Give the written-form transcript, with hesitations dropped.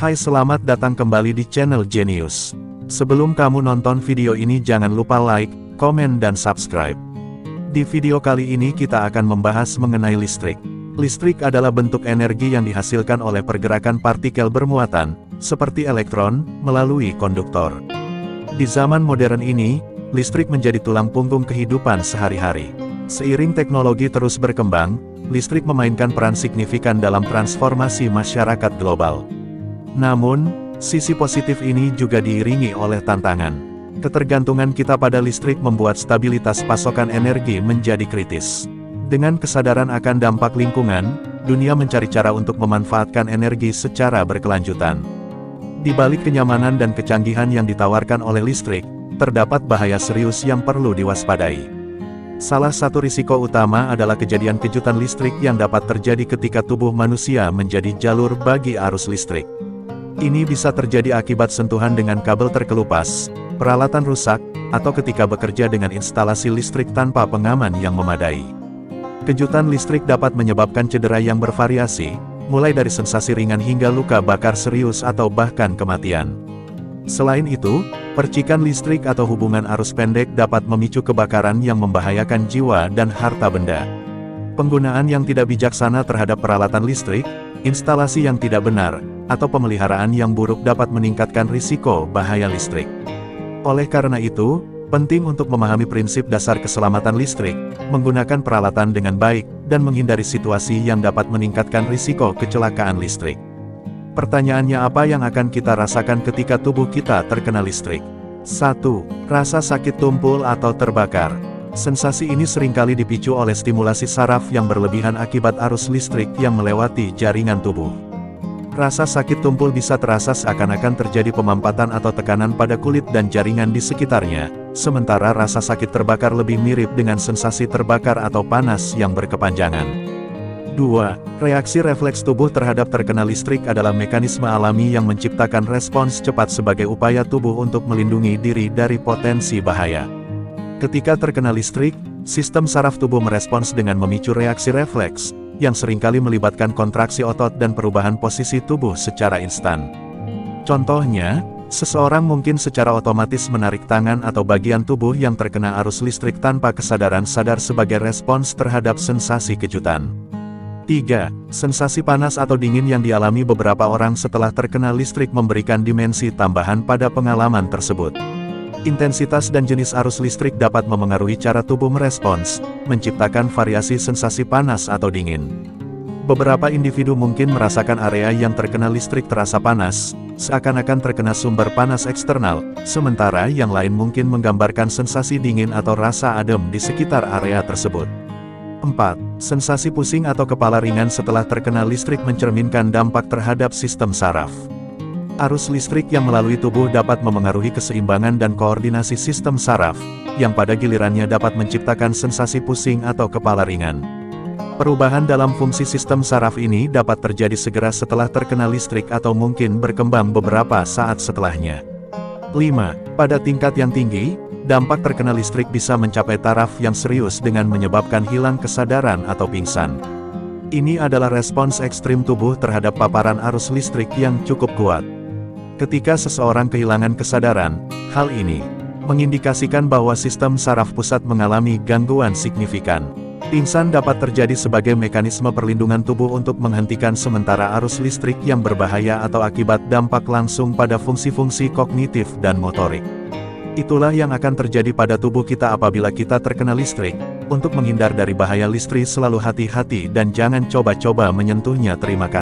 Hai, selamat datang kembali di channel Genius. Sebelum kamu nonton video ini jangan lupa like, komen dan subscribe. Di video kali ini kita akan membahas mengenai listrik. Listrik adalah bentuk energi yang dihasilkan oleh pergerakan partikel bermuatan, seperti elektron, melalui konduktor. Di zaman modern ini, listrik menjadi tulang punggung kehidupan sehari-hari. Seiring teknologi terus berkembang, listrik memainkan peran signifikan dalam transformasi masyarakat global. Namun, sisi positif ini juga diiringi oleh tantangan. Ketergantungan kita pada listrik membuat stabilitas pasokan energi menjadi kritis. Dengan kesadaran akan dampak lingkungan, dunia mencari cara untuk memanfaatkan energi secara berkelanjutan. Di balik kenyamanan dan kecanggihan yang ditawarkan oleh listrik, terdapat bahaya serius yang perlu diwaspadai. Salah satu risiko utama adalah kejadian kejutan listrik yang dapat terjadi ketika tubuh manusia menjadi jalur bagi arus listrik. Ini bisa terjadi akibat sentuhan dengan kabel terkelupas, peralatan rusak, atau ketika bekerja dengan instalasi listrik tanpa pengaman yang memadai. Kejutan listrik dapat menyebabkan cedera yang bervariasi, mulai dari sensasi ringan hingga luka bakar serius atau bahkan kematian. Selain itu, percikan listrik atau hubungan arus pendek dapat memicu kebakaran yang membahayakan jiwa dan harta benda. Penggunaan yang tidak bijaksana terhadap peralatan listrik, instalasi yang tidak benar, atau pemeliharaan yang buruk dapat meningkatkan risiko bahaya listrik. Oleh karena itu, penting untuk memahami prinsip dasar keselamatan listrik, menggunakan peralatan dengan baik, dan menghindari situasi yang dapat meningkatkan risiko kecelakaan listrik. Pertanyaannya, apa yang akan kita rasakan ketika tubuh kita terkena listrik? 1. Rasa sakit tumpul atau terbakar. Sensasi ini seringkali dipicu oleh stimulasi saraf yang berlebihan akibat arus listrik yang melewati jaringan tubuh. Rasa sakit tumpul bisa terasa seakan-akan terjadi pemampatan atau tekanan pada kulit dan jaringan di sekitarnya, sementara rasa sakit terbakar lebih mirip dengan sensasi terbakar atau panas yang berkepanjangan. 2. Reaksi refleks tubuh terhadap terkena listrik adalah mekanisme alami yang menciptakan respons cepat sebagai upaya tubuh untuk melindungi diri dari potensi bahaya. Ketika terkena listrik, sistem saraf tubuh merespons dengan memicu reaksi refleks, yang seringkali melibatkan kontraksi otot dan perubahan posisi tubuh secara instan. Contohnya, seseorang mungkin secara otomatis menarik tangan atau bagian tubuh yang terkena arus listrik tanpa kesadaran sadar sebagai respons terhadap sensasi kejutan. 3. Sensasi panas atau dingin yang dialami beberapa orang setelah terkena listrik memberikan dimensi tambahan pada pengalaman tersebut. Intensitas dan jenis arus listrik dapat memengaruhi cara tubuh merespons, menciptakan variasi sensasi panas atau dingin. Beberapa individu mungkin merasakan area yang terkena listrik terasa panas, seakan-akan terkena sumber panas eksternal, sementara yang lain mungkin menggambarkan sensasi dingin atau rasa adem di sekitar area tersebut. 4. Sensasi pusing atau kepala ringan setelah terkena listrik mencerminkan dampak terhadap sistem saraf. Arus listrik yang melalui tubuh dapat memengaruhi keseimbangan dan koordinasi sistem saraf, yang pada gilirannya dapat menciptakan sensasi pusing atau kepala ringan. Perubahan dalam fungsi sistem saraf ini dapat terjadi segera setelah terkena listrik atau mungkin berkembang beberapa saat setelahnya. 5. Pada tingkat yang tinggi, dampak terkena listrik bisa mencapai taraf yang serius dengan menyebabkan hilang kesadaran atau pingsan. Ini adalah respons ekstrim tubuh terhadap paparan arus listrik yang cukup kuat. Ketika seseorang kehilangan kesadaran, hal ini mengindikasikan bahwa sistem saraf pusat mengalami gangguan signifikan. Pingsan dapat terjadi sebagai mekanisme perlindungan tubuh untuk menghentikan sementara arus listrik yang berbahaya atau akibat dampak langsung pada fungsi-fungsi kognitif dan motorik. Itulah yang akan terjadi pada tubuh kita apabila kita terkena listrik. Untuk menghindar dari bahaya listrik, selalu hati-hati dan jangan coba-coba menyentuhnya. Terima kasih.